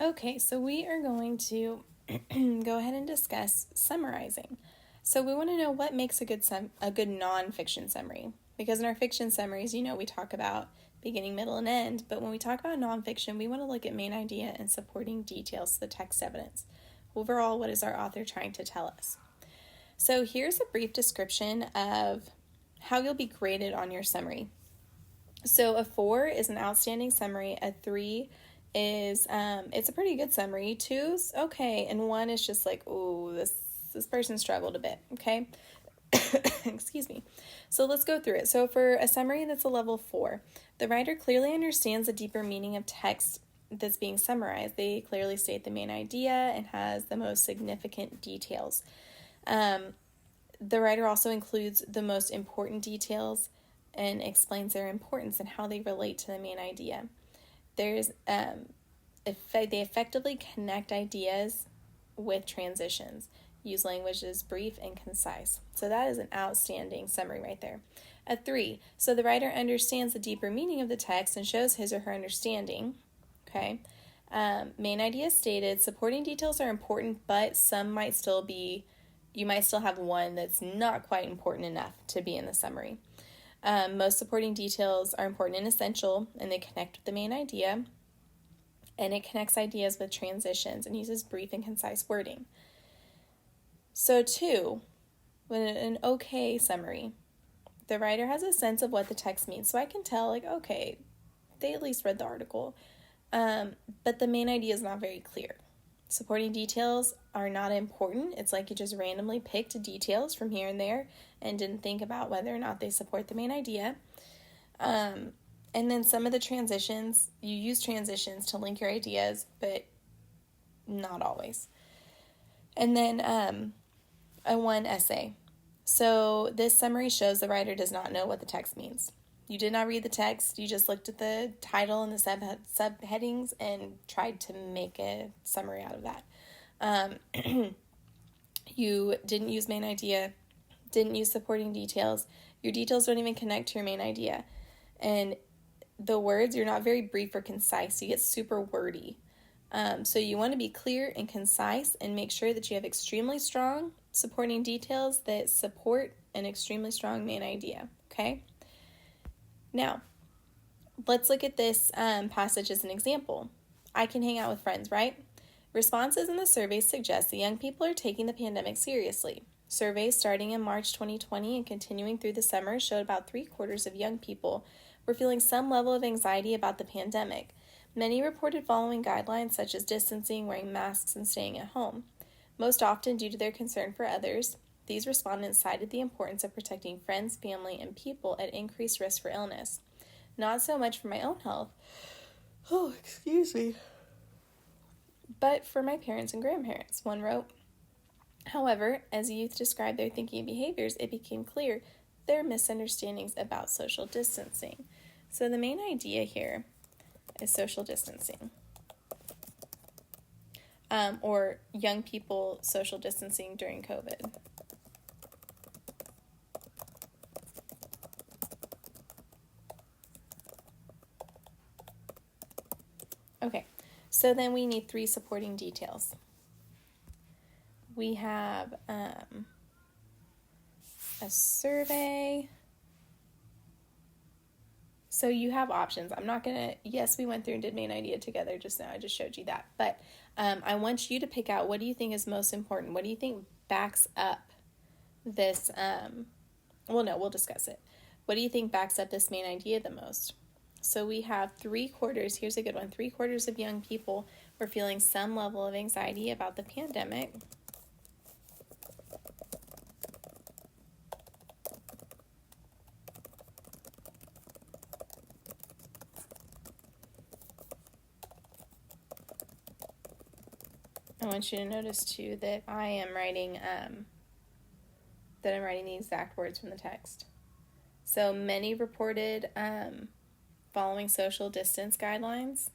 Okay, so we are going to go ahead and discuss summarizing. So we want to know what makes a good nonfiction summary. Because in our fiction summaries, we talk about beginning, middle, and end. But when we talk about nonfiction, we want to look at main idea and supporting details to the text evidence. Overall, what is our author trying to tell us? So here's a brief description of how you'll be graded on your summary. So a 4 is an outstanding summary. A 3 is it's a pretty good summary. 2's okay, and 1 is just like, oh, this person struggled a bit. Okay. Excuse me. So let's go through it. So for a summary that's a level 4, the writer clearly understands the deeper meaning of text that's being summarized. They clearly state the main idea and has the most significant details. The writer also includes the most important details and explains their importance and how they relate to the main idea. They effectively connect ideas with transitions. Use language that is brief and concise. So that is an outstanding summary right there. A 3, so the writer understands the deeper meaning of the text and shows his or her understanding. Okay. Main idea stated. Supporting details are important, but you might still have one that's not quite important enough to be in the summary. Most supporting details are important and essential, and they connect with the main idea, and it connects ideas with transitions and uses brief and concise wording. So 2, when an okay summary, the writer has a sense of what the text means. So I can tell, like, okay, they at least read the article, but the main idea is not very clear. Supporting details are not important. It's like you just randomly picked details from here and there and didn't think about whether or not they support the main idea. And then some of the transitions, you use transitions to link your ideas, but not always. And then a 1 essay. So this summary shows the writer does not know what the text means. You did not read the text. You just looked at the title and the subheadings and tried to make a summary out of that. You didn't use main idea, didn't use supporting details. Your details don't even connect to your main idea. And the words, you're not very brief or concise. You get super wordy. So you want to be clear and concise and make sure that you have extremely strong supporting details that support an extremely strong main idea. Okay? Now, let's look at this passage as an example. I can hang out with friends, right? Responses in the survey suggest that young people are taking the pandemic seriously. Surveys starting in March 2020 and continuing through the summer showed about 3/4 of young people were feeling some level of anxiety about the pandemic. Many reported following guidelines such as distancing, wearing masks, and staying at home. Most often due to their concern for others, these respondents cited the importance of protecting friends, family, and people at increased risk for illness. Not so much for my own health. Oh, excuse me. But for my parents and grandparents, one wrote. However, as youth described their thinking and behaviors, it became clear their misunderstandings about social distancing. So the main idea here is social distancing. Or young people social distancing during COVID. Okay, so then we need 3 supporting details. We have a survey. So you have options. I'm not going to, yes, we went through and did main idea together just now. I just showed you that. But I want you to pick out, what do you think is most important? What do you think backs up this, we'll discuss it. What do you think backs up this main idea the most? So we have 3/4, here's a good one, 3/4 of young people were feeling some level of anxiety about the pandemic. I want you to notice too that I am writing the exact words from the text. So many reported following social distance guidelines.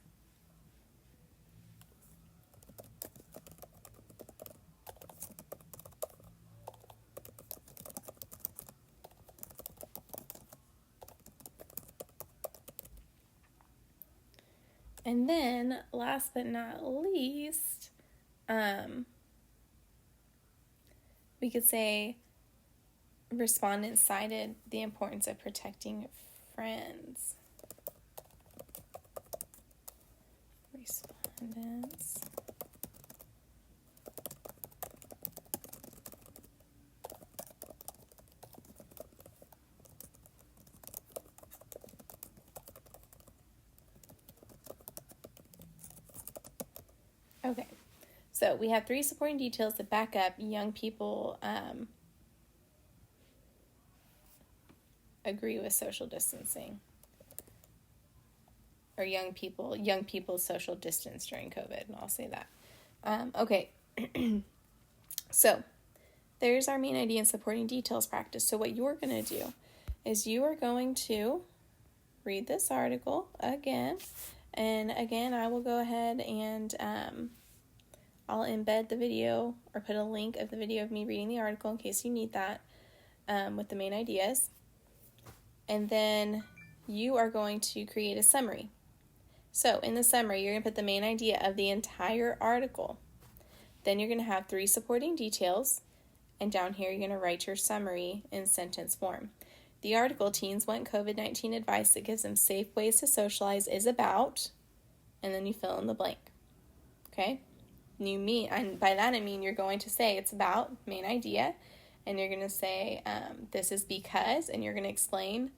And then, last but not least, we could say respondents cited the importance of protecting friends. Respondents okay, so we have 3 supporting details that back up young people agree with social distancing, or young people's social distance during COVID. I'll say that. Okay, so there's our main idea and supporting details practice. So what you're going to do is you are going to read this article again, and again I will go ahead and I'll embed the video or put a link of the video of me reading the article in case you need that, with the main ideas. And then you are going to create a summary. So in the summary, you're going to put the main idea of the entire article. Then you're going to have 3 supporting details, and down here you're going to write your summary in sentence form. The article, Teens Want COVID-19 Advice That Gives Them Safe Ways to Socialize, is about, and then you fill in the blank. Okay? And by that I mean you're going to say it's about, main idea, and you're going to say this is because, and you're going to explain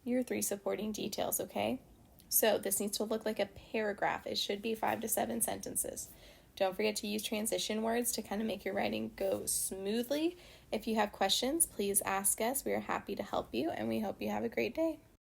your 3 supporting details, okay? So this needs to look like a paragraph. It should be 5 to 7 sentences. Don't forget to use transition words to kind of make your writing go smoothly. If you have questions, please ask us. We are happy to help you, and we hope you have a great day.